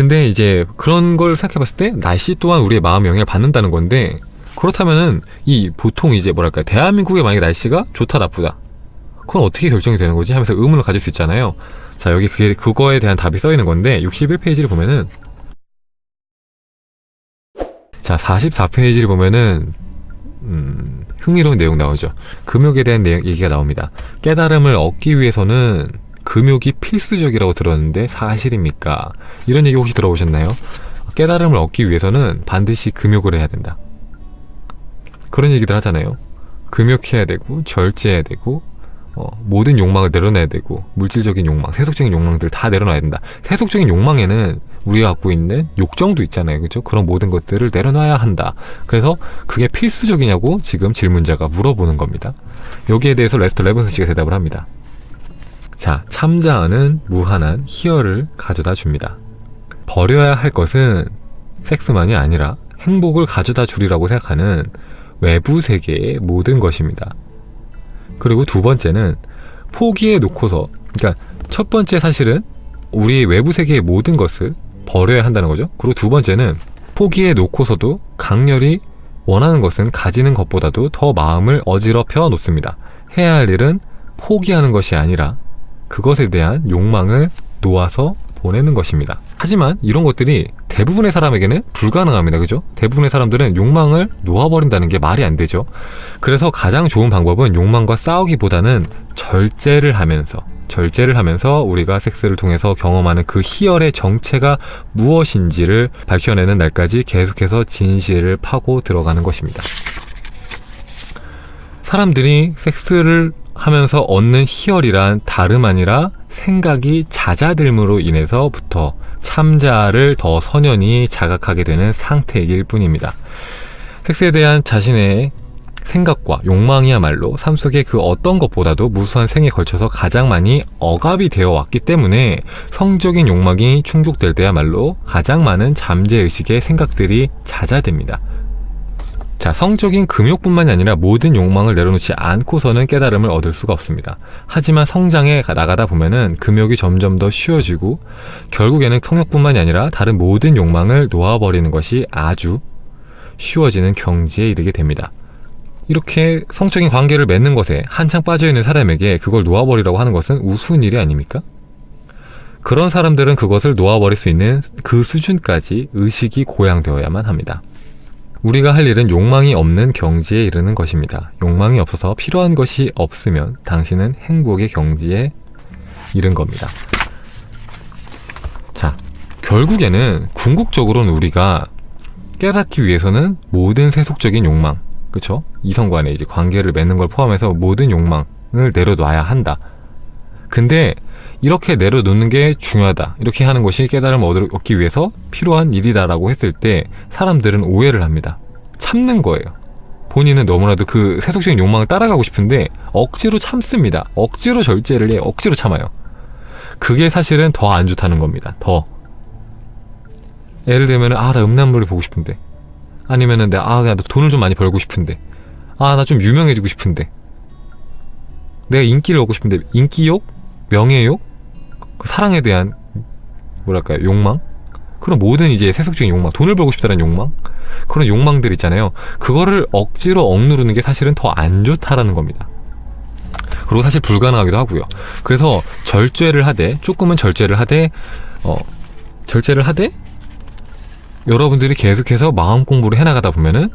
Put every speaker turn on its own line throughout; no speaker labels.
근데 이제 그런 걸 생각해봤을 때 날씨 또한 우리의 마음에 영향을 받는다는 건데, 그렇다면은 이 보통 이제 뭐랄까, 대한민국의 만약에 날씨가 좋다 나쁘다, 그건 어떻게 결정이 되는 거지 하면서 의문을 가질 수 있잖아요. 자, 여기 그거에 대한 답이 써 있는 건데, 61페이지를 보면은, 자 44페이지를 보면은 흥미로운 내용 나오죠. 금욕에 대한 얘기가 나옵니다. 깨달음을 얻기 위해서는 금욕이 필수적이라고 들었는데 사실입니까? 이런 얘기 혹시 들어보셨나요? 깨달음을 얻기 위해서는 반드시 금욕을 해야 된다, 그런 얘기들 하잖아요. 금욕해야 되고 절제해야 되고 모든 욕망을 내려놔야 되고, 물질적인 욕망, 세속적인 욕망들 다 내려놔야 된다. 세속적인 욕망에는 우리가 갖고 있는 욕정도 있잖아요, 그렇죠? 그런 모든 것들을 내려놔야 한다. 그래서 그게 필수적이냐고 지금 질문자가 물어보는 겁니다. 여기에 대해서 레스터 레븐슨 씨가 대답을 합니다. 자, 참자는 무한한 희열을 가져다 줍니다. 버려야 할 것은 섹스만이 아니라 행복을 가져다 주리라고 생각하는 외부 세계의 모든 것입니다. 그리고 두 번째는 포기해 놓고서, 그러니까 첫 번째 사실은 우리 외부 세계의 모든 것을 버려야 한다는 거죠. 그리고 두 번째는 포기해 놓고서도 강렬히 원하는 것은 가지는 것보다도 더 마음을 어지럽혀 놓습니다. 해야 할 일은 포기하는 것이 아니라 그것에 대한 욕망을 놓아서 보내는 것입니다. 하지만 이런 것들이 대부분의 사람에게는 불가능합니다. 그죠? 대부분의 사람들은 욕망을 놓아버린다는 게 말이 안 되죠. 그래서 가장 좋은 방법은 욕망과 싸우기보다는 절제를 하면서 우리가 섹스를 통해서 경험하는 그 희열의 정체가 무엇인지를 밝혀내는 날까지 계속해서 진실을 파고 들어가는 것입니다. 사람들이 섹스를 하면서 얻는 희열이란 다름 아니라 생각이 잦아들므로 인해서부터 참자를 더 선연히 자각하게 되는 상태이길 뿐입니다. 섹스에 대한 자신의 생각과 욕망이야말로 삶 속의 그 어떤 것보다도 무수한 생에 걸쳐서 가장 많이 억압이 되어 왔기 때문에 성적인 욕망이 충족될 때야말로 가장 많은 잠재의식의 생각들이 잦아듭니다. 자, 성적인 금욕뿐만이 아니라 모든 욕망을 내려놓지 않고서는 깨달음을 얻을 수가 없습니다. 하지만 성장해 나가다 보면은 금욕이 점점 더 쉬워지고 결국에는 성욕뿐만이 아니라 다른 모든 욕망을 놓아버리는 것이 아주 쉬워지는 경지에 이르게 됩니다. 이렇게 성적인 관계를 맺는 것에 한창 빠져있는 사람에게 그걸 놓아버리라고 하는 것은 우스운 일이 아닙니까? 그런 사람들은 그것을 놓아버릴 수 있는 그 수준까지 의식이 고양되어야만 합니다. 우리가 할 일은 욕망이 없는 경지에 이르는 것입니다. 욕망이 없어서 필요한 것이 없으면 당신은 행복의 경지에 이른 겁니다. 자, 결국에는 궁극적으로는 우리가 깨닫기 위해서는 모든 세속적인 욕망, 그쵸? 이성 간의 이제 관계를 맺는 걸 포함해서 모든 욕망을 내려놔야 한다. 근데 이렇게 내려놓는 게 중요하다, 이렇게 하는 것이 깨달음을 얻기 위해서 필요한 일이다라고 했을 때 사람들은 오해를 합니다. 참는 거예요. 본인은 너무나도 그 세속적인 욕망을 따라가고 싶은데 억지로 참습니다. 억지로 절제를 해요. 억지로 참아요. 그게 사실은 더 안 좋다는 겁니다. 더. 예를 들면 나 음란물을 보고 싶은데, 아니면은 그냥 돈을 좀 많이 벌고 싶은데, 나 좀 유명해지고 싶은데, 내가 인기를 얻고 싶은데, 인기욕? 명예욕? 그 사랑에 대한 뭐랄까요, 욕망? 그런 모든 이제 세속적인 욕망, 돈을 벌고 싶다는 욕망, 그런 욕망들 있잖아요. 그거를 억지로 억누르는 게 사실은 더 안 좋다라는 겁니다. 그리고 사실 불가능하기도 하고요. 그래서 절제를 하되, 조금은 절제를 하되 여러분들이 계속해서 마음 공부를 해나가다 보면은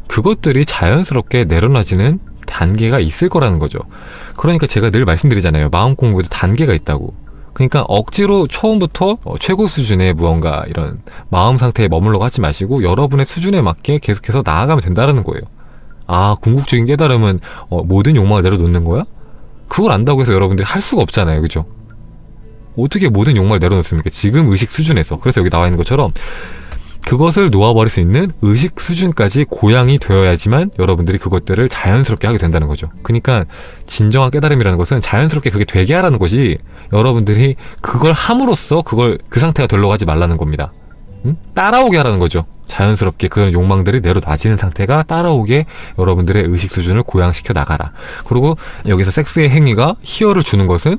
그것들이 자연스럽게 내려놔지는 단계가 있을 거라는 거죠. 그러니까 제가 늘 말씀드리잖아요. 마음 공부에도 단계가 있다고. 그러니까 억지로 처음부터 최고 수준의 무언가 이런 마음 상태에 머물러 가지 마시고 여러분의 수준에 맞게 계속해서 나아가면 된다는 거예요. 궁극적인 깨달음은 모든 욕망을 내려놓는 거야? 그걸 안다고 해서 여러분들이 할 수가 없잖아요, 그죠? 어떻게 모든 욕망을 내려놓습니까? 지금 의식 수준에서. 그래서 여기 나와 있는 것처럼 그것을 놓아버릴 수 있는 의식 수준까지 고양이 되어야지만 여러분들이 그것들을 자연스럽게 하게 된다는 거죠. 그러니까 진정한 깨달음이라는 것은 자연스럽게 그게 되게 하라는 거지, 여러분들이 그걸 함으로써 그 상태가 되려고 하지 말라는 겁니다. 따라오게 하라는 거죠. 자연스럽게 그런 욕망들이 내려놔지는 상태가 따라오게 여러분들의 의식 수준을 고양시켜 나가라. 그리고 여기서 섹스의 행위가 희열을 주는 것은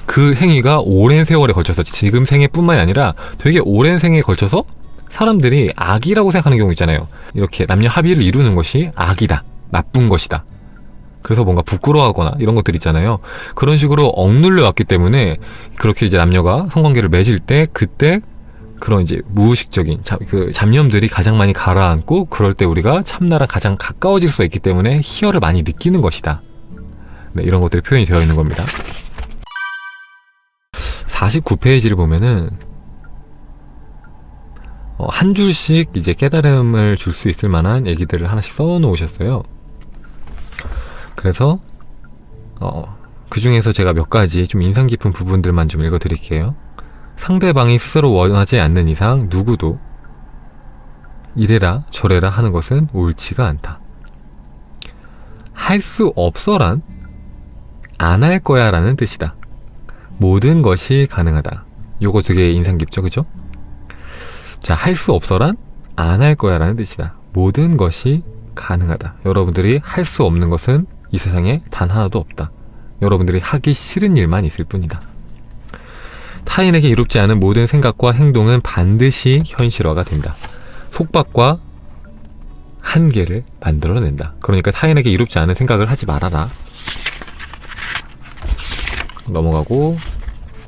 그 행위가 오랜 세월에 걸쳐서, 지금 생애뿐만이 아니라 되게 오랜 생애에 걸쳐서 사람들이 악이라고 생각하는 경우 있잖아요. 이렇게 남녀 합의를 이루는 것이 악이다, 나쁜 것이다. 그래서 뭔가 부끄러워하거나 이런 것들 있잖아요. 그런 식으로 억눌려 왔기 때문에 그렇게 이제 남녀가 성관계를 맺을 때, 그때 그런 이제 무의식적인 그 잡념들이 가장 많이 가라앉고, 그럴 때 우리가 참나랑 가장 가까워질 수 있기 때문에 희열을 많이 느끼는 것이다. 네, 이런 것들이 표현이 되어 있는 겁니다. 49페이지를 보면은 한 줄씩 이제 깨달음을 줄 수 있을 만한 얘기들을 하나씩 써 놓으셨어요. 그래서 그 중에서 제가 몇 가지 좀 인상 깊은 부분들만 좀 읽어 드릴게요. 상대방이 스스로 원하지 않는 이상 누구도 이래라 저래라 하는 것은 옳지가 않다. 할 수 없어란 안 할 거야 라는 뜻이다. 모든 것이 가능하다. 요거 되게 인상 깊죠, 그죠? 자, 할 수 없어란 안 할 거야 라는 뜻이다. 모든 것이 가능하다. 여러분들이 할 수 없는 것은 이 세상에 단 하나도 없다. 여러분들이 하기 싫은 일만 있을 뿐이다. 타인에게 이롭지 않은 모든 생각과 행동은 반드시 현실화가 된다. 속박과 한계를 만들어낸다. 그러니까 타인에게 이롭지 않은 생각을 하지 말아라. 넘어가고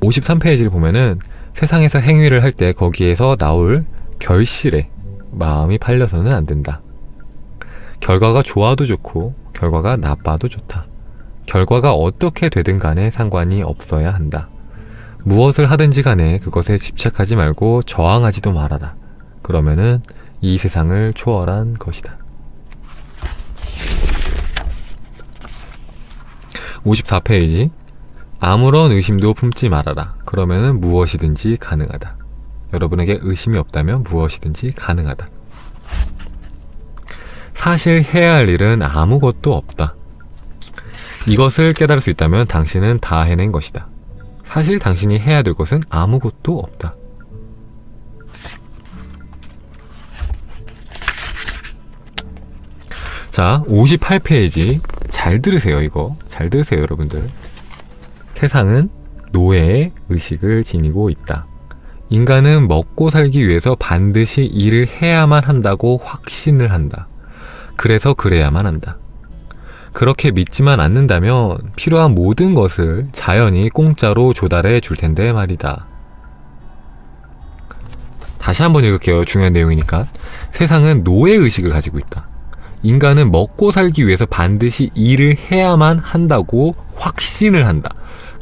53페이지를 보면은 세상에서 행위를 할 때 거기에서 나올 결실에 마음이 팔려서는 안 된다. 결과가 좋아도 좋고 결과가 나빠도 좋다. 결과가 어떻게 되든 간에 상관이 없어야 한다. 무엇을 하든지 간에 그것에 집착하지 말고 저항하지도 말아라. 그러면은 이 세상을 초월한 것이다. 54페이지. 아무런 의심도 품지 말아라. 그러면은 무엇이든지 가능하다. 여러분에게 의심이 없다면 무엇이든지 가능하다. 사실 해야 할 일은 아무것도 없다. 이것을 깨달을 수 있다면 당신은 다 해낸 것이다. 사실 당신이 해야 될 것은 아무것도 없다. 자, 58페이지. 잘 들으세요, 이거. 잘 들으세요, 여러분들. 세상은 노예의 의식을 지니고 있다. 인간은 먹고 살기 위해서 반드시 일을 해야만 한다고 확신을 한다. 그래서 그래야만 한다. 그렇게 믿지만 않는다면 필요한 모든 것을 자연히 공짜로 조달해 줄 텐데 말이다. 다시 한번 읽을게요. 중요한 내용이니까. 세상은 노예의식을 가지고 있다. 인간은 먹고 살기 위해서 반드시 일을 해야만 한다고 확신을 한다.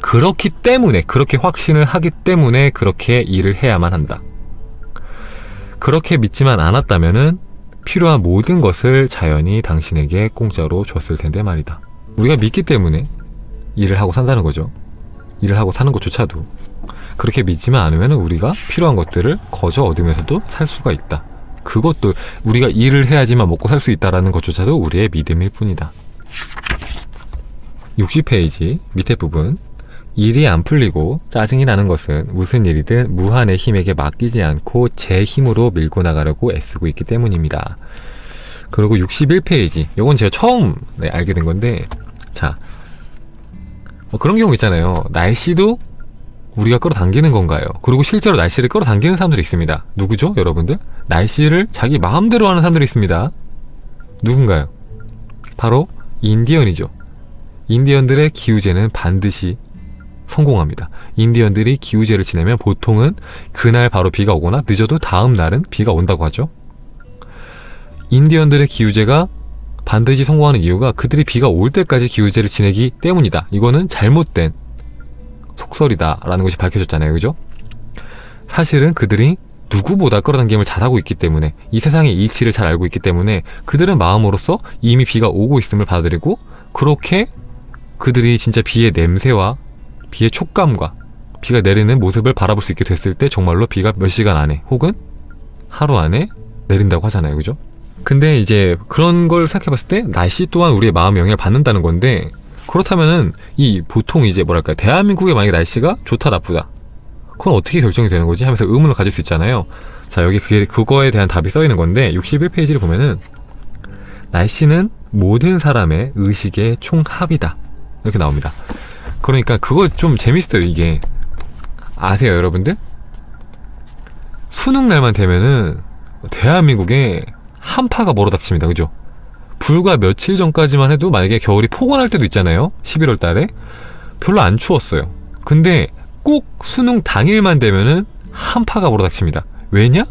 그렇기 때문에, 그렇게 확신을 하기 때문에 그렇게 일을 해야만 한다. 그렇게 믿지만 않았다면은 필요한 모든 것을 자연히 당신에게 공짜로 줬을 텐데 말이다. 우리가 믿기 때문에 일을 하고 산다는 거죠. 일을 하고 사는 것조차도. 그렇게 믿지만 않으면 우리가 필요한 것들을 거저 얻으면서도 살 수가 있다. 그것도 우리가 일을 해야지만 먹고 살 수 있다는 것조차도 우리의 믿음일 뿐이다. 60페이지 밑에 부분. 일이 안 풀리고 짜증이 나는 것은 무슨 일이든 무한의 힘에게 맡기지 않고 제 힘으로 밀고 나가려고 애쓰고 있기 때문입니다. 그리고 61페이지. 이건 제가 처음 알게 된 건데, 자, 그런 경우 있잖아요. 날씨도 우리가 끌어당기는 건가요? 그리고 실제로 날씨를 끌어당기는 사람들이 있습니다. 누구죠, 여러분들? 날씨를 자기 마음대로 하는 사람들이 있습니다. 누군가요? 바로 인디언이죠. 인디언들의 기우제는 반드시 성공합니다. 인디언들이 기우제를 지내면 보통은 그날 바로 비가 오거나 늦어도 다음 날은 비가 온다고 하죠. 인디언들의 기우제가 반드시 성공하는 이유가 그들이 비가 올 때까지 기우제를 지내기 때문이다. 이거는 잘못된 속설이다 라는 것이 밝혀졌잖아요. 그죠? 사실은 그들이 누구보다 끌어당김을 잘하고 있기 때문에, 이 세상의 이치를 잘 알고 있기 때문에 그들은 마음으로써 이미 비가 오고 있음을 받아들이고, 그렇게 그들이 진짜 비의 냄새와 비의 촉감과 비가 내리는 모습을 바라볼 수 있게 됐을 때 정말로 비가 몇 시간 안에 혹은 하루 안에 내린다고 하잖아요. 그죠? 근데 이제 그런 걸 생각해 봤을 때 날씨 또한 우리의 마음에 영향을 받는다는 건데, 그렇다면은 이 보통 이제 뭐랄까요, 대한민국의 만약에 날씨가 좋다 나쁘다, 그건 어떻게 결정이 되는 거지 하면서 의문을 가질 수 있잖아요. 자, 여기 그거에 대한 답이 써 있는 건데, 61페이지를 보면은 날씨는 모든 사람의 의식의 총합이다 이렇게 나옵니다. 그러니까 그거 좀 재밌어요. 이게 아세요 여러분들? 수능 날만 되면은 대한민국에 한파가 몰아닥칩니다. 그죠? 불과 며칠 전까지만 해도 만약에 겨울이 포근할 때도 있잖아요. 11월 달에 별로 안 추웠어요. 근데 꼭 수능 당일만 되면은 한파가 몰아닥칩니다. 왜냐?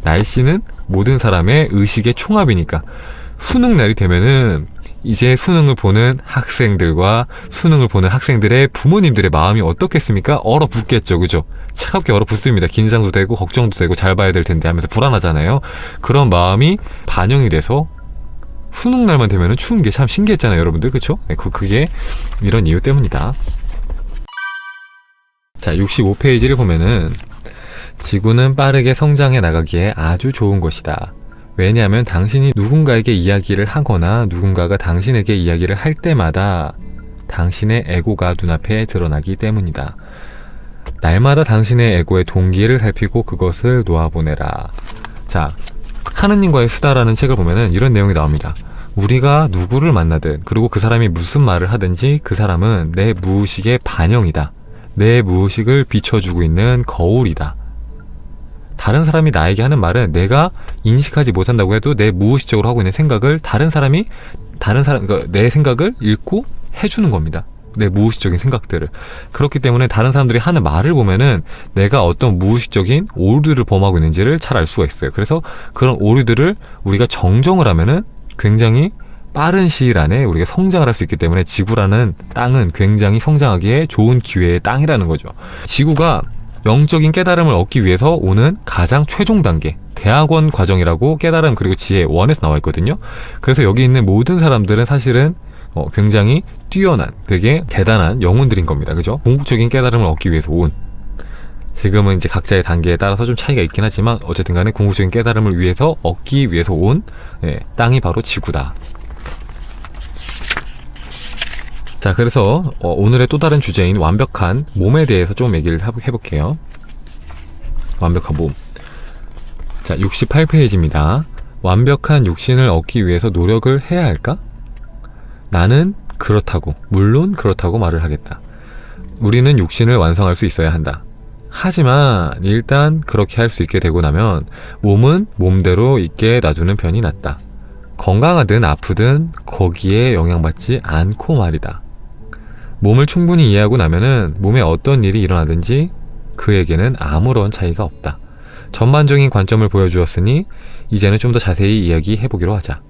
날씨는 모든 사람의 의식의 총합이니까. 수능 날이 되면은 이제 수능을 보는 학생들과 수능을 보는 학생들의 부모님들의 마음이 어떻겠습니까? 얼어붙겠죠. 그죠? 차갑게 얼어붙습니다. 긴장도 되고 걱정도 되고 잘 봐야 될 텐데 하면서 불안하잖아요. 그런 마음이 반영이 돼서 수능 날만 되면은 추운 게 참 신기했잖아요, 여러분들. 그쵸? 네, 그게 이런 이유 때문이다. 자, 65페이지를 보면은 지구는 빠르게 성장해 나가기에 아주 좋은 것이다. 왜냐하면 당신이 누군가에게 이야기를 하거나 누군가가 당신에게 이야기를 할 때마다 당신의 에고가 눈앞에 드러나기 때문이다. 날마다 당신의 에고의 동기를 살피고 그것을 놓아보내라. 자, 하느님과의 수다라는 책을 보면은 이런 내용이 나옵니다. 우리가 누구를 만나든 그리고 그 사람이 무슨 말을 하든지 그 사람은 내 무의식의 반영이다. 내 무의식을 비춰주고 있는 거울이다. 다른 사람이 나에게 하는 말은 내가 인식하지 못한다고 해도 내 무의식적으로 하고 있는 생각을 그러니까 내 생각을 읽고 해주는 겁니다. 내 무의식적인 생각들을. 그렇기 때문에 다른 사람들이 하는 말을 보면은 내가 어떤 무의식적인 오류들을 범하고 있는지를 잘 알 수가 있어요. 그래서 그런 오류들을 우리가 정정을 하면은 굉장히 빠른 시일 안에 우리가 성장을 할 수 있기 때문에 지구라는 땅은 굉장히 성장하기에 좋은 기회의 땅이라는 거죠. 지구가 영적인 깨달음을 얻기 위해서 오는 가장 최종 단계, 대학원 과정이라고 깨달음 그리고 지혜 1에서 나와 있거든요. 그래서 여기 있는 모든 사람들은 사실은 굉장히 뛰어난, 되게 대단한 영혼들인 겁니다. 그죠? 궁극적인 깨달음을 얻기 위해서 온. 지금은 이제 각자의 단계에 따라서 좀 차이가 있긴 하지만 어쨌든 간에 궁극적인 깨달음을 위해서 얻기 위해서 온 땅이 바로 지구다. 자, 그래서 오늘의 또 다른 주제인 완벽한 몸에 대해서 좀 얘기를 해볼게요. 완벽한 몸. 자, 68페이지입니다. 완벽한 육신을 얻기 위해서 노력을 해야 할까? 나는 그렇다고, 물론 그렇다고 말을 하겠다. 우리는 육신을 완성할 수 있어야 한다. 하지만 일단 그렇게 할 수 있게 되고 나면 몸은 몸대로 있게 놔두는 편이 낫다. 건강하든 아프든 거기에 영향받지 않고 말이다. 몸을 충분히 이해하고 나면은 몸에 어떤 일이 일어나든지 그에게는 아무런 차이가 없다. 전반적인 관점을 보여주었으니 이제는 좀 더 자세히 이야기해보기로 하자.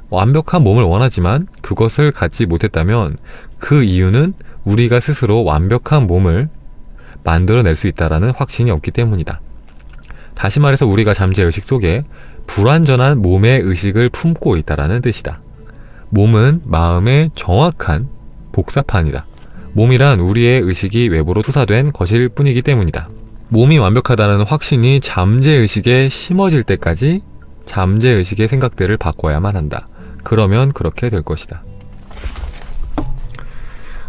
완벽한 몸을 원하지만 그것을 갖지 못했다면 그 이유는 우리가 스스로 완벽한 몸을 만들어낼 수 있다는 확신이 없기 때문이다. 다시 말해서 우리가 잠재의식 속에 불완전한 몸의 의식을 품고 있다는 뜻이다. 몸은 마음의 정확한 복사판이다. 몸이란 우리의 의식이 외부로 투사된 것일 뿐이기 때문이다. 몸이 완벽하다는 확신이 잠재의식에 심어질 때까지 잠재의식의 생각들을 바꿔야만 한다. 그러면 그렇게 될 것이다.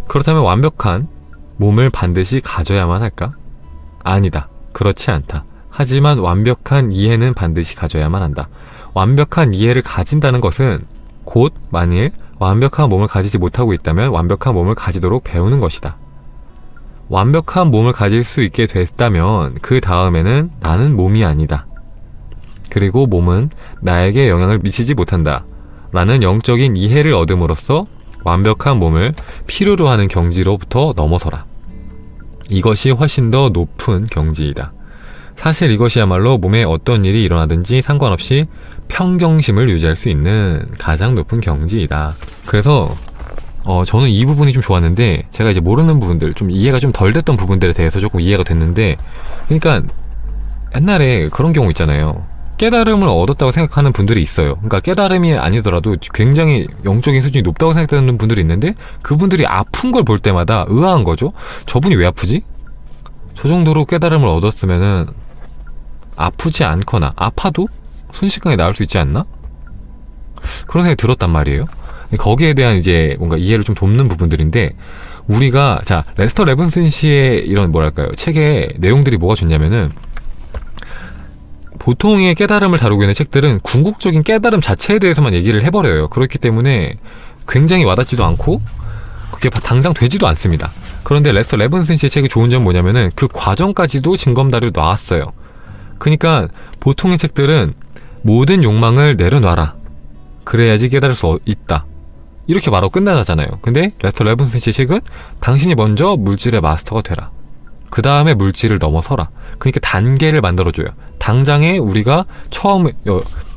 그렇다면 완벽한 몸을 반드시 가져야만 할까? 아니다. 그렇지 않다. 하지만 완벽한 이해는 반드시 가져야만 한다. 완벽한 이해를 가진다는 것은 곧 만일 완벽한 몸을 가지지 못하고 있다면 완벽한 몸을 가지도록 배우는 것이다. 완벽한 몸을 가질 수 있게 됐다면 그 다음에는 나는 몸이 아니다. 그리고 몸은 나에게 영향을 미치지 못한다. 라는 영적인 이해를 얻음으로써 완벽한 몸을 필요로 하는 경지로부터 넘어서라. 이것이 훨씬 더 높은 경지이다. 사실 이것이야말로 몸에 어떤 일이 일어나든지 상관없이 평정심을 유지할 수 있는 가장 높은 경지이다. 그래서 저는 이 부분이 좀 좋았는데 제가 이제 모르는 부분들, 좀 이해가 좀 덜 됐던 부분들에 대해서 조금 이해가 됐는데, 그러니까 옛날에 그런 경우 있잖아요. 깨달음을 얻었다고 생각하는 분들이 있어요. 그러니까 깨달음이 아니더라도 굉장히 영적인 수준이 높다고 생각되는 분들이 있는데 그분들이 아픈 걸 볼 때마다 의아한 거죠. 저분이 왜 아프지? 저 정도로 깨달음을 얻었으면은 아프지 않거나 아파도 순식간에 나을 수 있지 않나? 그런 생각이 들었단 말이에요. 거기에 대한 이제 뭔가 이해를 좀 돕는 부분들인데, 우리가 자 레스터 레븐슨 씨의 이런 뭐랄까요 책의 내용들이 뭐가 좋냐면은, 보통의 깨달음을 다루고 있는 책들은 궁극적인 깨달음 자체에 대해서만 얘기를 해버려요. 그렇기 때문에 굉장히 와닿지도 않고 그게 당장 되지도 않습니다. 그런데 레스터 레븐슨씨의 책이 좋은 점은 뭐냐면은 그 과정까지도 징검다리로 나왔어요. 그러니까 보통의 책들은 모든 욕망을 내려놔라, 그래야지 깨달을 수 있다, 이렇게 말하고 끝나잖아요. 근데 레스터 레븐슨씨의 책은 당신이 먼저 물질의 마스터가 되라, 그 다음에 물질을 넘어서라. 그러니까 단계를 만들어줘요. 당장에 우리가 처음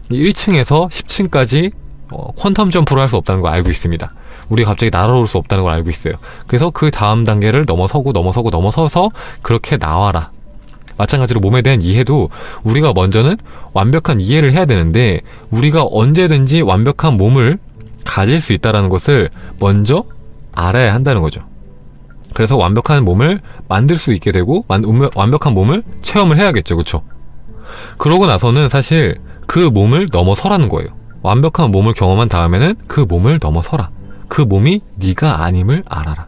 1층에서 10층까지 퀀텀 점프를 할 수 없다는 걸 알고 있습니다. 우리가 갑자기 날아올 수 없다는 걸 알고 있어요. 그래서 그 다음 단계를 넘어서서 그렇게 나와라. 마찬가지로 몸에 대한 이해도 우리가 먼저는 완벽한 이해를 해야 되는데, 우리가 언제든지 완벽한 몸을 가질 수 있다는 것을 먼저 알아야 한다는 거죠. 그래서 완벽한 몸을 만들 수 있게 되고 완벽한 몸을 체험을 해야겠죠. 그쵸? 그러고 나서는 사실 그 몸을 넘어서라는 거예요. 완벽한 몸을 경험한 다음에는 그 몸을 넘어서라. 그 몸이 네가 아님을 알아라.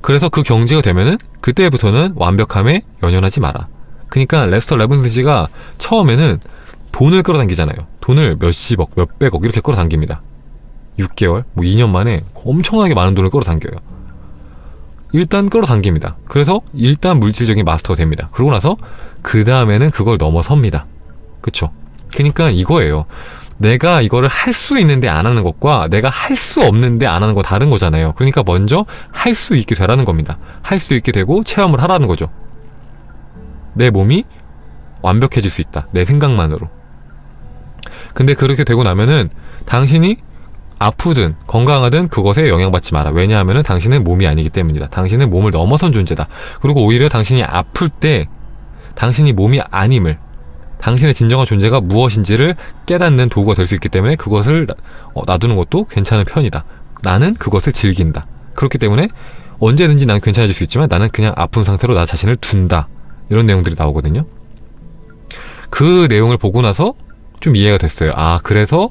그래서 그 경지가 되면은 그때부터는 완벽함에 연연하지 마라. 그러니까 레스터 레븐슨씨가 처음에는 돈을 끌어당기잖아요. 돈을 몇십억, 몇백억 이렇게 끌어당깁니다. 6개월, 2년 만에 엄청나게 많은 돈을 끌어당겨요. 일단 끌어당깁니다. 그래서 일단 물질적인 마스터가 됩니다. 그러고 나서 그 다음에는 그걸 넘어섭니다. 그쵸? 그러니까 이거예요. 내가 이거를 할 수 있는데 안 하는 것과 내가 할 수 없는데 안 하는 거 다른 거잖아요. 그러니까 먼저 할 수 있게 되라는 겁니다. 할 수 있게 되고 체험을 하라는 거죠. 내 몸이 완벽해질 수 있다, 내 생각만으로. 근데 그렇게 되고 나면은 당신이 아프든 건강하든 그것에 영향받지 마라. 왜냐하면 당신은 몸이 아니기 때문이다. 당신은 몸을 넘어선 존재다. 그리고 오히려 당신이 아플 때 당신이 몸이 아님을, 당신의 진정한 존재가 무엇인지를 깨닫는 도구가 될 수 있기 때문에 그것을 놔두는 것도 괜찮은 편이다. 나는 그것을 즐긴다. 그렇기 때문에 언제든지 난 괜찮아질 수 있지만 나는 그냥 아픈 상태로 나 자신을 둔다. 이런 내용들이 나오거든요. 그 내용을 보고 나서 좀 이해가 됐어요. 아, 그래서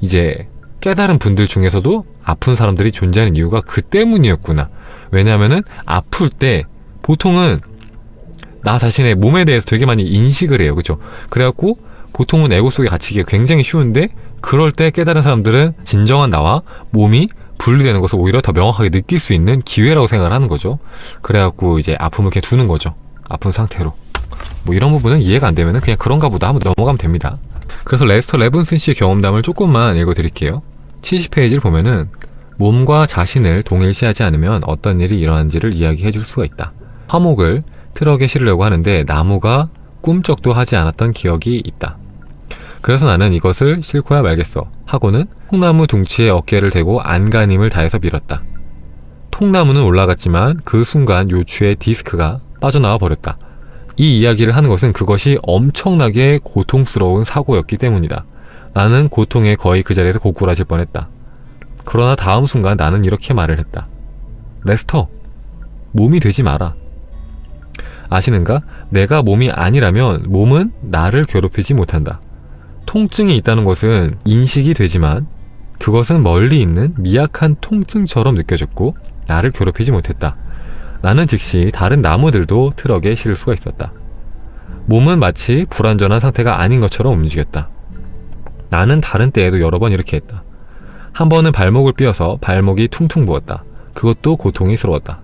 이제 깨달은 분들 중에서도 아픈 사람들이 존재하는 이유가 그 때문이었구나. 왜냐하면은 아플 때 보통은 나 자신의 몸에 대해서 되게 많이 인식을 해요. 그죠? 그래갖고 보통은 에고 속에 갇히기가 굉장히 쉬운데, 그럴 때 깨달은 사람들은 진정한 나와 몸이 분리되는 것을 오히려 더 명확하게 느낄 수 있는 기회라고 생각을 하는 거죠. 그래갖고 이제 아픔을 그냥 두는 거죠. 아픈 상태로. 뭐 이런 부분은 이해가 안 되면은 그냥 그런가 보다 하고 넘어가면 됩니다. 그래서 레스터 레븐슨 씨의 경험담을 조금만 읽어드릴게요. 70페이지를 보면은 몸과 자신을 동일시하지 않으면 어떤 일이 일어난지를 이야기해 줄 수가 있다. 화목을 트럭에 실으려고 하는데 나무가 꿈쩍도 하지 않았던 기억이 있다. 그래서 나는 이것을 싣고야 말겠어 하고는 통나무 둥치에 어깨를 대고 안간힘을 다해서 밀었다. 통나무는 올라갔지만 그 순간 요추의 디스크가 빠져나와 버렸다. 이 이야기를 하는 것은 그것이 엄청나게 고통스러운 사고였기 때문이다. 나는 고통에 거의 그 자리에서 고꾸라질 뻔했다. 그러나 다음 순간 나는 이렇게 말을 했다. 레스터, 몸이 되지 마라. 아시는가? 내가 몸이 아니라면 몸은 나를 괴롭히지 못한다. 통증이 있다는 것은 인식이 되지만 그것은 멀리 있는 미약한 통증처럼 느껴졌고 나를 괴롭히지 못했다. 나는 즉시 다른 나무들도 트럭에 실을 수가 있었다. 몸은 마치 불완전한 상태가 아닌 것처럼 움직였다. 나는 다른 때에도 여러 번 이렇게 했다. 한 번은 발목을 삐어서 발목이 퉁퉁 부었다. 그것도 고통이스러웠다.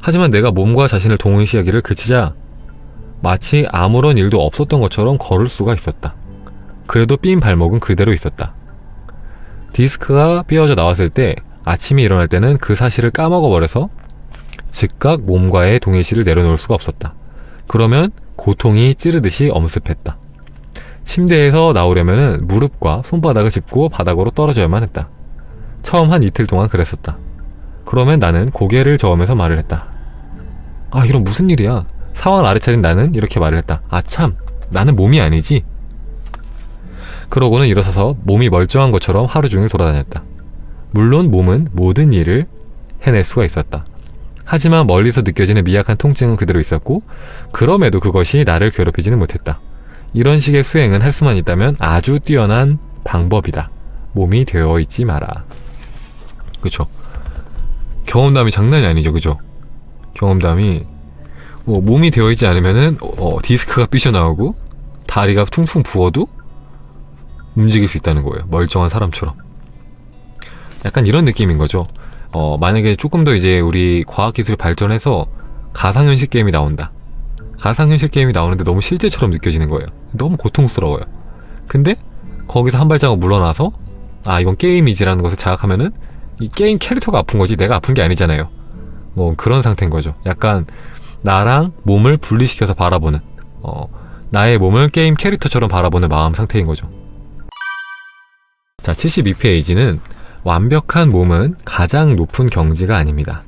하지만 내가 몸과 자신을 동일시하기를 그치자 마치 아무런 일도 없었던 것처럼 걸을 수가 있었다. 그래도 삔 발목은 그대로 있었다. 디스크가 삐어져 나왔을 때 아침에 일어날 때는 그 사실을 까먹어버려서 즉각 몸과의 동일시를 내려놓을 수가 없었다. 그러면 고통이 찌르듯이 엄습했다. 침대에서 나오려면 무릎과 손바닥을 짚고 바닥으로 떨어져야만 했다. 처음 한 이틀 동안 그랬었다. 그러면 나는 고개를 저으면서 말을 했다. 아, 이런 무슨 일이야. 상황을 알아차린 나는 이렇게 말을 했다. 아, 참, 나는 몸이 아니지. 그러고는 일어서서 몸이 멀쩡한 것처럼 하루 종일 돌아다녔다. 물론 몸은 모든 일을 해낼 수가 있었다. 하지만 멀리서 느껴지는 미약한 통증은 그대로 있었고 그럼에도 그것이 나를 괴롭히지는 못했다. 이런 식의 수행은 할 수만 있다면 아주 뛰어난 방법이다. 몸이 되어 있지 마라. 그쵸? 경험담이 장난이 아니죠. 그죠? 경험담이 몸이 되어 있지 않으면은 디스크가 삐져나오고 다리가 퉁퉁 부어도 움직일 수 있다는 거예요. 멀쩡한 사람처럼. 약간 이런 느낌인 거죠. 만약에 조금 더 이제 우리 과학기술이 발전해서 가상현실 게임이 나온다. 가상현실 게임이 나오는데 너무 실제처럼 느껴지는 거예요. 너무 고통스러워요. 근데 거기서 한 발자국 물러나서 아 이건 게임이지라는 것을 자각하면은 이 게임 캐릭터가 아픈 거지 내가 아픈 게 아니잖아요. 뭐 그런 상태인 거죠. 약간 나랑 몸을 분리시켜서 바라보는 나의 몸을 게임 캐릭터처럼 바라보는 마음 상태인 거죠. 자, 72페이지는 완벽한 몸은 가장 높은 경지가 아닙니다.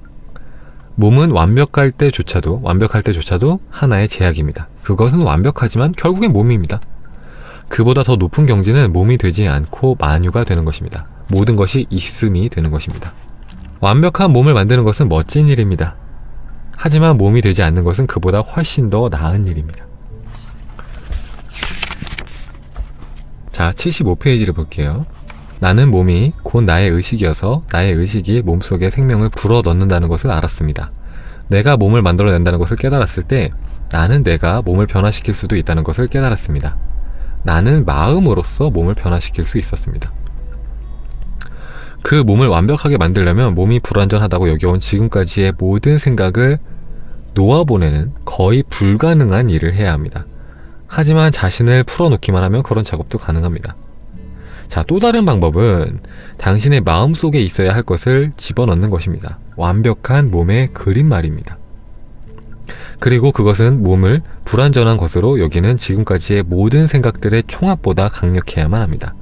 몸은 완벽할 때조차도 하나의 제약입니다. 그것은 완벽하지만 결국엔 몸입니다. 그보다 더 높은 경지는 몸이 되지 않고 만유가 되는 것입니다. 모든 것이 있음이 되는 것입니다. 완벽한 몸을 만드는 것은 멋진 일입니다. 하지만 몸이 되지 않는 것은 그보다 훨씬 더 나은 일입니다. 자, 75페이지를 볼게요. 나는 몸이 곧 나의 의식이어서 나의 의식이 몸속에 생명을 불어넣는다는 것을 알았습니다. 내가 몸을 만들어낸다는 것을 깨달았을 때 나는 내가 몸을 변화시킬 수도 있다는 것을 깨달았습니다. 나는 마음으로써 몸을 변화시킬 수 있었습니다. 그 몸을 완벽하게 만들려면 몸이 불완전하다고 여겨온 지금까지의 모든 생각을 놓아보내는 거의 불가능한 일을 해야 합니다. 하지만 자신을 풀어놓기만 하면 그런 작업도 가능합니다. 자, 또 다른 방법은 당신의 마음속에 있어야 할 것을 집어넣는 것입니다. 완벽한 몸의 그림말입니다. 그리고 그것은 몸을 불완전한 것으로 여기는 지금까지의 모든 생각들의 총합보다 강력해야만 합니다.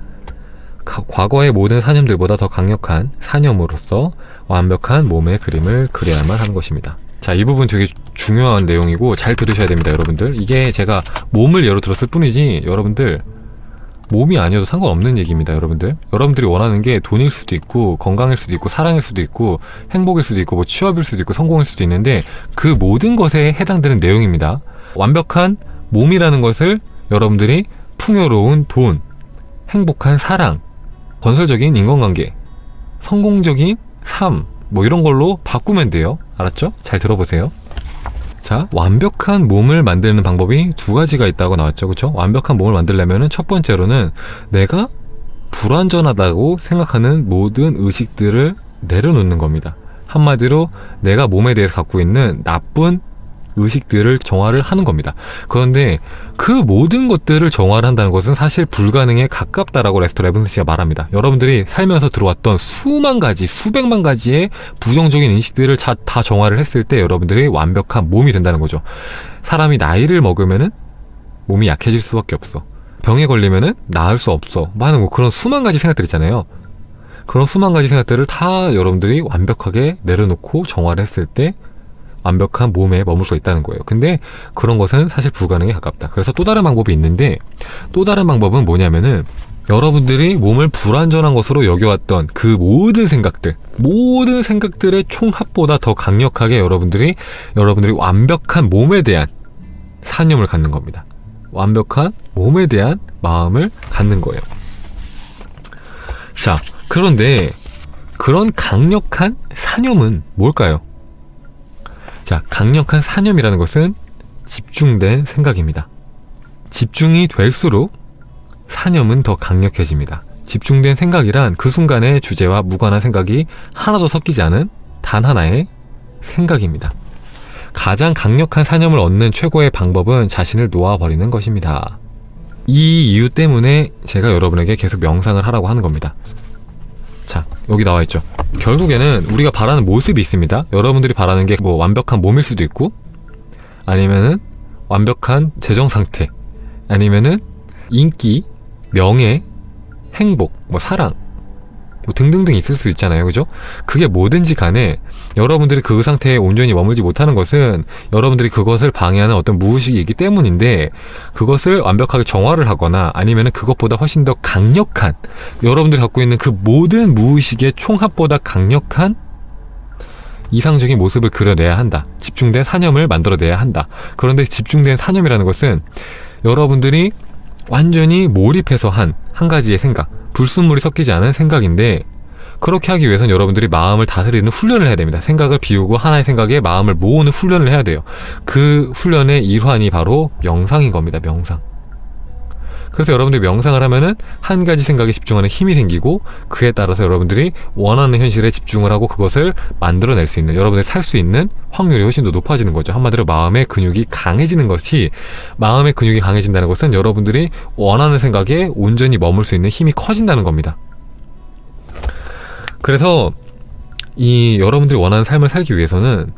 과거의 모든 사념들보다 더 강력한 사념으로서 완벽한 몸의 그림을 그려야만 하는 것입니다. 자, 이 부분 되게 중요한 내용이고 잘 들으셔야 됩니다, 여러분들. 이게 제가 몸을 예로 들었을 뿐이지 여러분들 몸이 아니어도 상관없는 얘기입니다, 여러분들. 여러분들이 원하는 게 돈일 수도 있고 건강일 수도 있고 사랑일 수도 있고 행복일 수도 있고 뭐 취업일 수도 있고 성공일 수도 있는데 그 모든 것에 해당되는 내용입니다. 완벽한 몸이라는 것을 여러분들이 풍요로운 돈, 행복한 사랑, 건설적인 인간관계, 성공적인 삶 뭐 이런 걸로 바꾸면 돼요. 알았죠? 잘 들어보세요. 자, 완벽한 몸을 만드는 방법이 두 가지가 있다고 나왔죠. 그쵸? 완벽한 몸을 만들려면 첫 번째로는 내가 불완전하다고 생각하는 모든 의식들을 내려놓는 겁니다. 한마디로 내가 몸에 대해서 갖고 있는 나쁜 의식들을 정화를 하는 겁니다. 그런데 그 모든 것들을 정화를 한다는 것은 사실 불가능에 가깝다라고 레스터 레븐슨 씨가 말합니다. 여러분들이 살면서 들어왔던 수만 가지, 수백만 가지의 부정적인 인식들을 다 정화를 했을 때 여러분들이 완벽한 몸이 된다는 거죠. 사람이 나이를 먹으면은 몸이 약해질 수밖에 없어. 병에 걸리면은 나을 수 없어. 많은 뭐 그런 수만 가지 생각들 있잖아요. 그런 수만 가지 생각들을 다 여러분들이 완벽하게 내려놓고 정화를 했을 때 완벽한 몸에 머물 수 있다는 거예요. 근데 그런 것은 사실 불가능에 가깝다. 그래서 또 다른 방법이 있는데 또 다른 방법은 뭐냐면은 여러분들이 몸을 불완전한 것으로 여겨왔던 그 모든 생각들의 총합보다 더 강력하게 여러분들이 완벽한 몸에 대한 사념을 갖는 겁니다. 완벽한 몸에 대한 마음을 갖는 거예요. 자, 그런데 그런 강력한 사념은 뭘까요? 자, 강력한 사념이라는 것은 집중된 생각입니다. 집중이 될수록 사념은 더 강력해집니다. 집중된 생각이란 그 순간의 주제와 무관한 생각이 하나도 섞이지 않은 단 하나의 생각입니다. 가장 강력한 사념을 얻는 최고의 방법은 자신을 놓아버리는 것입니다. 이 이유 때문에 제가 여러분에게 계속 명상을 하라고 하는 겁니다. 자, 여기 나와 있죠. 결국에는 우리가 바라는 모습이 있습니다. 여러분들이 바라는 게 뭐 완벽한 몸일 수도 있고 아니면은 완벽한 재정 상태 아니면은 인기, 명예, 행복, 뭐 사랑 뭐 등등등 있을 수 있잖아요. 그죠? 그게 뭐든지 간에 여러분들이 그 상태에 온전히 머물지 못하는 것은 여러분들이 그것을 방해하는 어떤 무의식이 있기 때문인데 그것을 완벽하게 정화를 하거나 아니면은 그것보다 훨씬 더 강력한 여러분들이 갖고 있는 그 모든 무의식의 총합보다 강력한 이상적인 모습을 그려내야 한다. 집중된 사념을 만들어내야 한다. 그런데 집중된 사념이라는 것은 여러분들이 완전히 몰입해서 한 가지의 생각, 불순물이 섞이지 않은 생각인데 그렇게 하기 위해서는 여러분들이 마음을 다스리는 훈련을 해야 됩니다. 생각을 비우고 하나의 생각에 마음을 모으는 훈련을 해야 돼요. 그 훈련의 일환이 바로 명상인 겁니다. 명상. 그래서 여러분들이 명상을 하면은 한 가지 생각에 집중하는 힘이 생기고, 그에 따라서 여러분들이 원하는 현실에 집중을 하고 그것을 만들어낼 수 있는, 여러분들이 살 수 있는 확률이 훨씬 더 높아지는 거죠. 한마디로 마음의 근육이 강해지는 것이, 마음의 근육이 강해진다는 것은 여러분들이 원하는 생각에 온전히 머물 수 있는 힘이 커진다는 겁니다. 그래서 이 여러분들이 원하는 삶을 살기 위해서는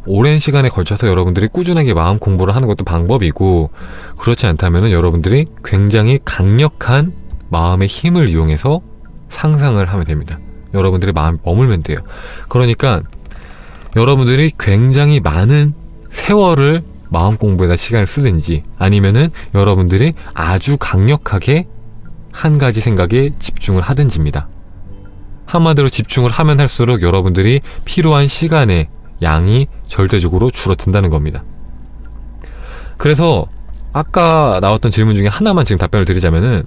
오랜 시간에 걸쳐서 여러분들이 꾸준하게 마음 공부를 하는 것도 방법이고, 그렇지 않다면 여러분들이 굉장히 강력한 마음의 힘을 이용해서 상상을 하면 됩니다. 여러분들이 마음이 머물면 돼요. 그러니까 여러분들이 굉장히 많은 세월을 마음 공부에다 시간을 쓰든지, 아니면은 여러분들이 아주 강력하게 한 가지 생각에 집중을 하든지입니다. 한마디로 집중을 하면 할수록 여러분들이 필요한 시간의 양이 절대적으로 줄어든다는 겁니다. 그래서 아까 나왔던 질문 중에 하나만 지금 답변을 드리자면은,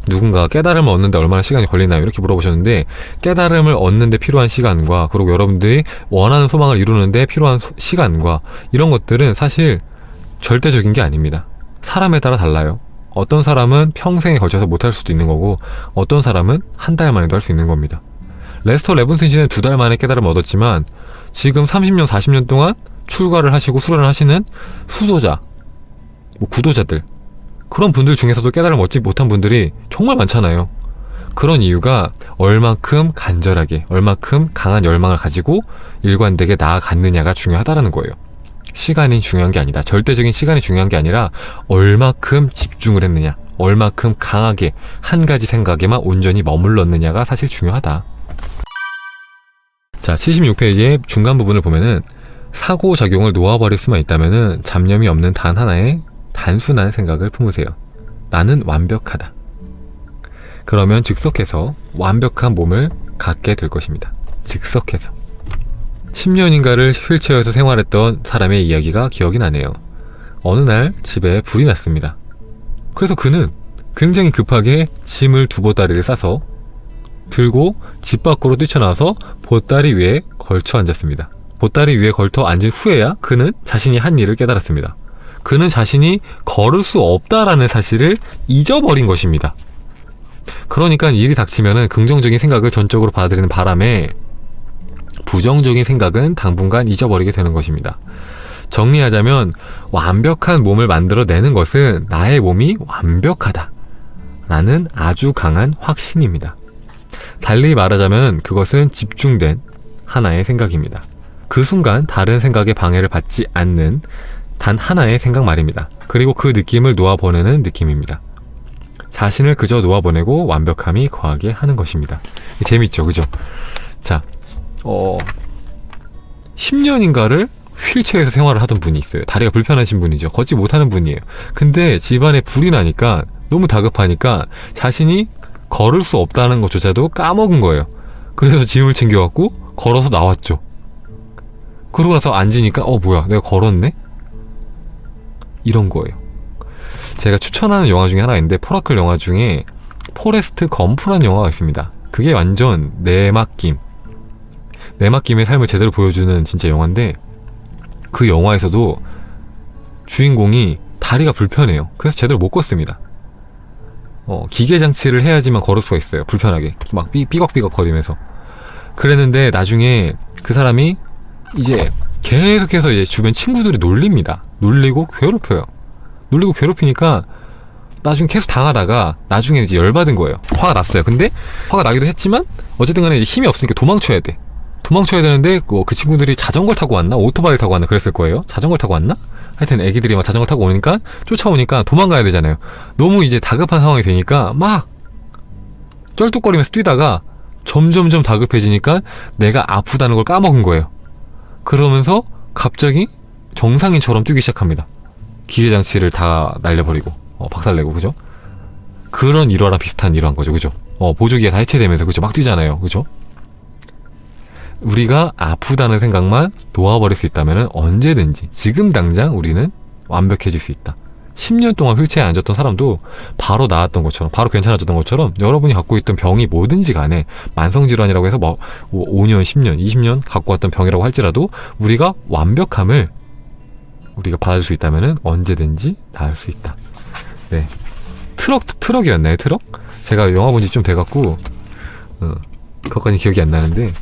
누군가 깨달음을 얻는데 얼마나 시간이 걸리나요? 이렇게 물어보셨는데, 깨달음을 얻는데 필요한 시간과, 그리고 여러분들이 원하는 소망을 이루는데 필요한 시간과, 이런 것들은 사실 절대적인 게 아닙니다. 사람에 따라 달라요. 어떤 사람은 평생에 걸쳐서 못할 수도 있는 거고, 어떤 사람은 한 달 만에도 할 수 있는 겁니다. 레스터 레븐슨 씨는 2달 만에 깨달음을 얻었지만, 지금 30년, 40년 동안 출가를 하시고 수련을 하시는 수도자, 구도자들, 그런 분들 중에서도 깨달음을 얻지 못한 분들이 정말 많잖아요. 그런 이유가 얼만큼 간절하게, 얼만큼 강한 열망을 가지고 일관되게 나아갔느냐가 중요하다라는 거예요. 시간이 중요한 게 아니다. 절대적인 시간이 중요한 게 아니라 얼마큼 집중을 했느냐, 얼마큼 강하게 한 가지 생각에만 온전히 머물렀느냐가 사실 중요하다. 자, 76페이지의 중간 부분을 보면은, 사고작용을 놓아버릴 수만 있다면은 잡념이 없는 단 하나의 단순한 생각을 품으세요. 나는 완벽하다. 그러면 즉석해서 완벽한 몸을 갖게 될 것입니다. 즉석해서. 10년인가를 휠체어에서 생활했던 사람의 이야기가 기억이 나네요. 어느 날 집에 불이 났습니다. 그래서 그는 굉장히 급하게 짐을 두 보따리를 싸서 들고 집 밖으로 뛰쳐나와서 보따리 위에 걸쳐 앉았습니다. 보따리 위에 걸터 앉은 후에야 그는 자신이 한 일을 깨달았습니다. 그는 자신이 걸을 수 없다라는 사실을 잊어버린 것입니다. 그러니까 일이 닥치면은 긍정적인 생각을 전적으로 받아들이는 바람에 부정적인 생각은 당분간 잊어버리게 되는 것입니다. 정리하자면, 완벽한 몸을 만들어내는 것은 나의 몸이 완벽하다 라는 아주 강한 확신입니다. 달리 말하자면 그것은 집중된 하나의 생각입니다. 그 순간 다른 생각에 방해를 받지 않는 단 하나의 생각 말입니다. 그리고 그 느낌을 놓아보내는 느낌입니다. 자신을 그저 놓아보내고 완벽함이 거하게 하는 것입니다. 재밌죠, 그죠? 자, 10년인가를 휠체어에서 생활을 하던 분이 있어요. 다리가 불편하신 분이죠. 걷지 못하는 분이에요. 근데 집안에 불이 나니까, 너무 다급하니까 자신이 걸을 수 없다는 것조차도 까먹은 거예요. 그래서 짐을 챙겨갖고 걸어서 나왔죠. 그러고 나서 앉으니까 뭐야, 내가 걸었네? 이런 거예요. 제가 추천하는 영화 중에 하나가 있는데, 포라클 영화 중에 포레스트 검프라는 영화가 있습니다. 그게 완전 내맡김의 삶을 제대로 보여주는 진짜 영화인데, 그 영화에서도 주인공이 다리가 불편해요. 그래서 제대로 못 걷습니다. 기계 장치를 해야지만 걸을 수가 있어요. 불편하게 막 삐걱삐걱 거리면서. 그랬는데 나중에 그 사람이 이제 계속해서 이제 주변 친구들이 놀립니다. 놀리고 괴롭혀요. 놀리고 괴롭히니까 나중에 계속 당하다가 나중에 이제 열받은 거예요. 화가 났어요. 근데 화가 나기도 했지만 어쨌든 간에 이제 힘이 없으니까 도망쳐야 돼. 도망쳐야 되는데 그 친구들이 자전거를 타고 왔나? 오토바이를 타고 왔나? 그랬을 거예요. 자전거를 타고 왔나? 하여튼 애기들이 막 자전거 타고 오니까, 쫓아오니까 도망가야 되잖아요. 너무 이제 다급한 상황이 되니까 막 쩔뚝거리면서 뛰다가 점점점 다급해지니까 내가 아프다는 걸 까먹은 거예요. 그러면서 갑자기 정상인처럼 뛰기 시작합니다. 기계장치를 다 날려버리고 박살내고, 그죠? 그런 일화랑 비슷한 일화인 거죠, 그죠? 보조기가 다 해체되면서, 그죠? 막 뛰잖아요, 그죠? 우리가 아프다는 생각만 놓아버릴 수 있다면 언제든지 지금 당장 우리는 완벽해질 수 있다. 10년 동안 휠체어에 앉았던 사람도 바로 나았던 것처럼, 바로 괜찮아졌던 것처럼, 여러분이 갖고 있던 병이 뭐든지 간에 만성질환이라고 해서 5년, 10년, 20년 갖고 왔던 병이라고 할지라도 우리가 완벽함을 우리가 받아줄 수 있다면 언제든지 나을 수 있다. 네, 트럭이었나요? 트럭? 제가 영화 본 지 좀 돼갖고 그것까지 기억이 안 나는데,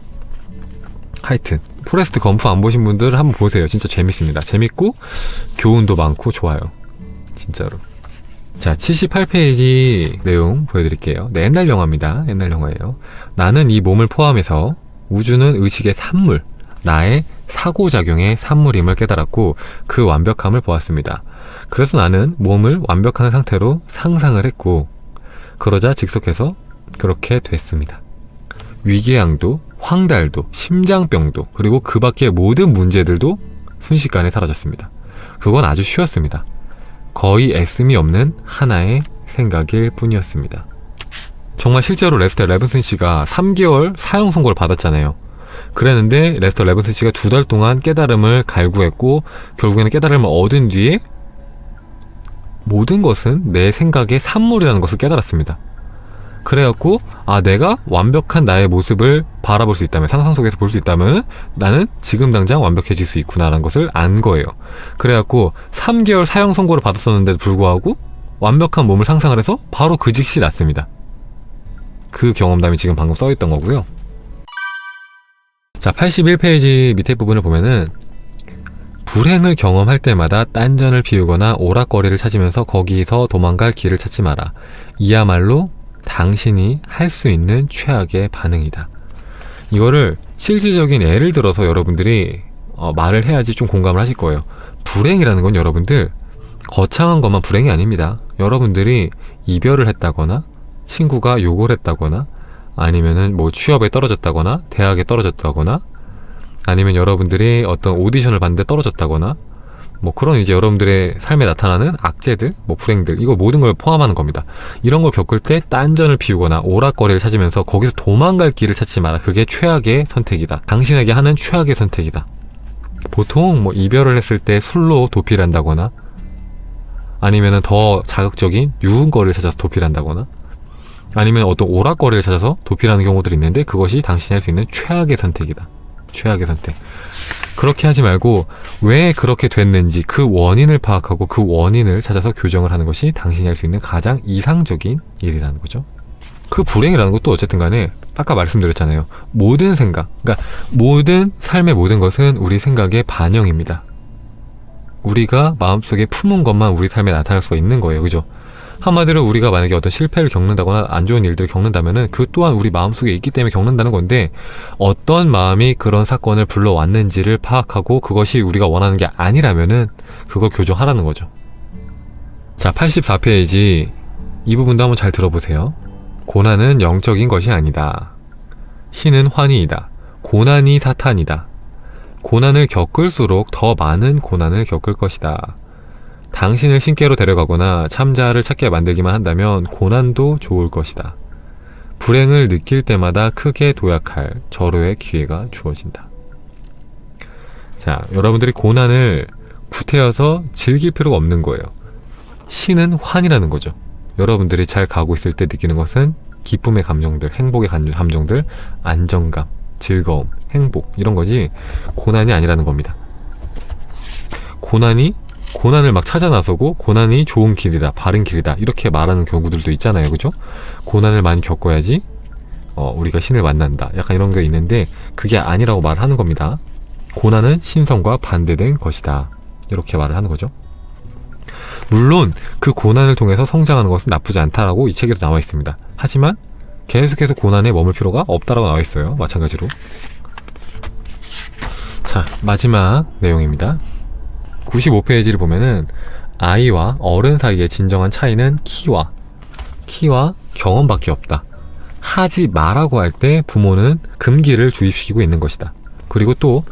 하여튼 포레스트 검프 안 보신 분들 한번 보세요. 진짜 재밌습니다. 재밌고 교훈도 많고 좋아요, 진짜로. 자, 78페이지 내용 보여드릴게요. 네, 옛날 영화입니다. 옛날 영화예요. 나는 이 몸을 포함해서 우주는 의식의 산물, 나의 사고작용의 산물임을 깨달았고 그 완벽함을 보았습니다. 그래서 나는 몸을 완벽한 상태로 상상을 했고, 그러자 즉석해서 그렇게 됐습니다. 위궤양도, 황달도, 심장병도, 그리고 그 밖의 모든 문제들도 순식간에 사라졌습니다. 그건 아주 쉬웠습니다. 거의 애씀이 없는 하나의 생각일 뿐이었습니다. 정말 실제로 레스터 레븐슨 씨가 3개월 사형 선고를 받았잖아요. 그랬는데 레스터 레븐슨 씨가 2달 동안 깨달음을 갈구했고, 결국에는 깨달음을 얻은 뒤에 모든 것은 내 생각의 산물이라는 것을 깨달았습니다. 그래갖고 내가 완벽한 나의 모습을 바라볼 수 있다면, 상상 속에서 볼 수 있다면 나는 지금 당장 완벽해질 수 있구나라는 것을 안 거예요. 그래갖고 3개월 사형 선고를 받았었는데도 불구하고 완벽한 몸을 상상을 해서 바로 그 즉시 났습니다. 그 경험담이 지금 방금 써있던 거고요. 자, 81페이지 밑에 부분을 보면은, 불행을 경험할 때마다 딴전을 피우거나 오락거리를 찾으면서 거기서 도망갈 길을 찾지 마라. 이야말로 당신이 할 수 있는 최악의 반응이다. 이거를 실질적인 예를 들어서 여러분들이 말을 해야지 좀 공감을 하실 거예요. 불행이라는 건 여러분들 거창한 것만 불행이 아닙니다. 여러분들이 이별을 했다거나, 친구가 욕을 했다거나, 아니면은 뭐 취업에 떨어졌다거나, 대학에 떨어졌다거나, 아니면 여러분들이 어떤 오디션을 봤는데 떨어졌다거나, 뭐 그런 이제 여러분들의 삶에 나타나는 악재들, 뭐 불행들, 이거 모든 걸 포함하는 겁니다. 이런 걸 겪을 때 딴전을 피우거나 오락거리를 찾으면서 거기서 도망갈 길을 찾지 마라. 그게 최악의 선택이다. 당신에게 하는 최악의 선택이다. 보통 뭐 이별을 했을 때 술로 도피를 한다거나, 아니면은 더 자극적인 유흥거리를 찾아서 도피를 한다거나, 아니면 어떤 오락거리를 찾아서 도피를 하는 경우들이 있는데, 그것이 당신이 할 수 있는 최악의 선택이다. 최악의 선택. 그렇게 하지 말고 왜 그렇게 됐는지 그 원인을 파악하고 그 원인을 찾아서 교정을 하는 것이 당신이 할 수 있는 가장 이상적인 일이라는 거죠. 그 불행이라는 것도 어쨌든 간에 아까 말씀드렸잖아요. 모든 생각, 그러니까 모든 삶의 모든 것은 우리 생각의 반영입니다. 우리가 마음속에 품은 것만 우리 삶에 나타날 수가 있는 거예요. 그죠? 한마디로 우리가 만약에 어떤 실패를 겪는다거나 안 좋은 일들을 겪는다면은 그 또한 우리 마음속에 있기 때문에 겪는다는 건데, 어떤 마음이 그런 사건을 불러왔는지를 파악하고 그것이 우리가 원하는 게 아니라면은 그걸 교정하라는 거죠. 자, 84페이지 이 부분도 한번 잘 들어보세요. 고난은 영적인 것이 아니다. 신은 환희이다. 고난이 사탄이다. 고난을 겪을수록 더 많은 고난을 겪을 것이다. 당신을 신께로 데려가거나 참자를 찾게 만들기만 한다면 고난도 좋을 것이다. 불행을 느낄 때마다 크게 도약할 절호의 기회가 주어진다. 자, 여러분들이 고난을 구태여서 즐길 필요가 없는 거예요. 신은 환이라는 거죠. 여러분들이 잘 가고 있을 때 느끼는 것은 기쁨의 감정들, 행복의 감정들, 안정감, 즐거움, 행복, 이런 거지 고난이 아니라는 겁니다. 고난을 막 찾아 나서고 고난이 좋은 길이다, 바른 길이다, 이렇게 말하는 경우들도 있잖아요. 그죠? 고난을 많이 겪어야지 우리가 신을 만난다, 약간 이런 게 있는데 그게 아니라고 말하는 겁니다. 고난은 신성과 반대된 것이다, 이렇게 말을 하는 거죠. 물론 그 고난을 통해서 성장하는 것은 나쁘지 않다라고 이 책에도 나와 있습니다. 하지만 계속해서 고난에 머물 필요가 없다라고 나와 있어요. 마찬가지로. 자, 마지막 내용입니다. 95페이지를 보면은 아이와 어른 사이의 진정한 차이는 키와 경험밖에 없다. 하지 마라고 할 때 부모는 금기를 주입시키고 있는 것이다. 그리고 또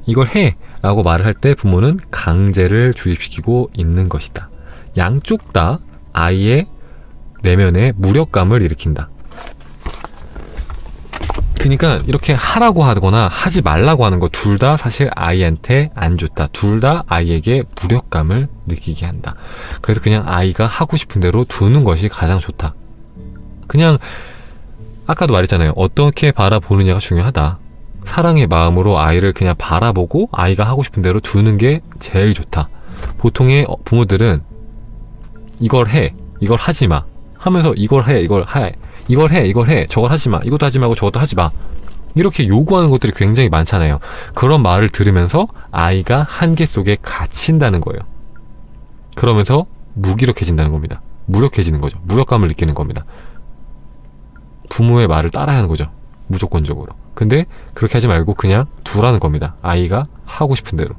이걸 해 라고 말을 할 때 부모는 강제를 주입시키고 있는 것이다. 양쪽 다 아이의 내면에 무력감을 일으킨다. 그러니까 이렇게 하라고 하거나 하지 말라고 하는 거 둘 다 사실 아이한테 안 좋다. 둘 다 아이에게 무력감을 느끼게 한다. 그래서 그냥 아이가 하고 싶은 대로 두는 것이 가장 좋다. 그냥 아까도 말했잖아요. 어떻게 바라보느냐가 중요하다. 사랑의 마음으로 아이를 그냥 바라보고 아이가 하고 싶은 대로 두는 게 제일 좋다. 보통의 부모들은 이걸 해, 이걸 하지 마 하면서 이걸 해, 저걸 하지 마, 이것도 하지 말고 저것도 하지 마, 이렇게 요구하는 것들이 굉장히 많잖아요. 그런 말을 들으면서 아이가 한계 속에 갇힌다는 거예요. 그러면서 무기력해진다는 겁니다. 무력해지는 거죠. 무력감을 느끼는 겁니다. 부모의 말을 따라야 하는 거죠. 무조건적으로. 근데 그렇게 하지 말고 그냥 두라는 겁니다. 아이가 하고 싶은 대로.